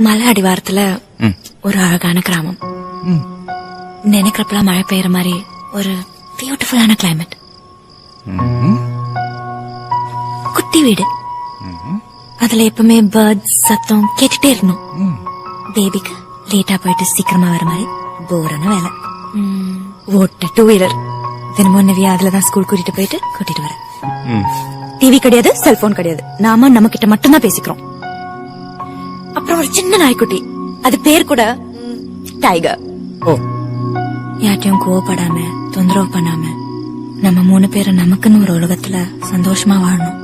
மலை அடிவாரத்துல ஒரு அழகான கிராமம். நினைக்கிறப்பெல்லாம் மழை பெய்யற மாதிரி ஒரு பியூட்டிஃபுல்லான கிளைமேட். குட்டி வீடு, அதுல எப்பவுமே பேர்ட்ஸ் சத்தம் கேட்டுட்டே இருக்கணும். பேபிக்கு லேட்டா போயிட்டு சீக்கிரமா வர மாதிரி போரான வேலை. ஓட்ட 2 வீலர் தினமும் நவியா அதுலதான் ஸ்கூல் கூட்டிட்டு வர. டிவி கிடையாது, செல்போன் கிடையாது, நாம நம்ம கிட்ட மட்டும்தான் பேசிக்கிறோம். அப்புறம் ஒரு சின்ன நாய்க்குட்டி, அது பேர் கூட டைகர். யார்ட்டையும் கோவப்படாம தொந்தரவு பண்ணாம நம்ம 3 பேரும் நமக்குன்னு ஒரு உலகத்துல சந்தோஷமா வாழணும்.